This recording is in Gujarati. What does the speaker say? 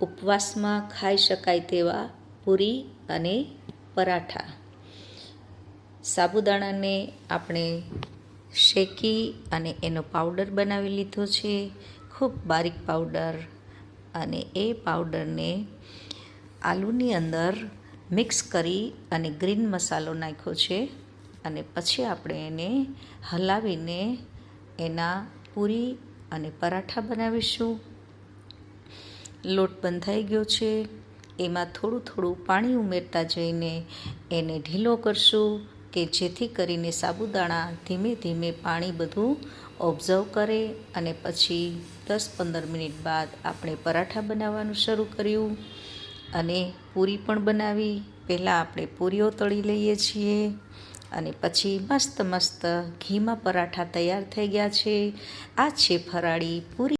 ઉપવાસમાં ખાઈ શકાય તેવા પૂરી અને પરાઠા. સાબુદાણાને આપણે શેકી અને એનો પાવડર બનાવી લીધો છે, ખૂબ બારીક પાવડર. અને એ પાવડરને આલુની અંદર મિક્સ કરી અને ગ્રીન મસાલો નાખ્યો છે. અને પછી આપણે એને હલાવીને એના પૂરી અને પરાઠા બનાવીશું. લોટ બંધાઈ ગયો છે, એમાં થોડું થોડું પાણી ઉમેરતા જઈને એને ઢીલો કરશું કે જેથી કરીને સાબુદાણા ધીમે ધીમે પાણી બધું ઓબ્ઝર્વ કરે. અને પછી 10-15 મિનિટ બાદ આપણે પરાઠા બનાવવાનું શરૂ કર્યું અને પૂરી પણ બનાવી. પહેલાં આપણે પૂરીઓ તળી લઈએ છીએ અને પછી મસ્ત મસ્ત ઘીમાં પરાઠા તૈયાર થઈ ગયા છે. આ છે ફરાળી પૂરી.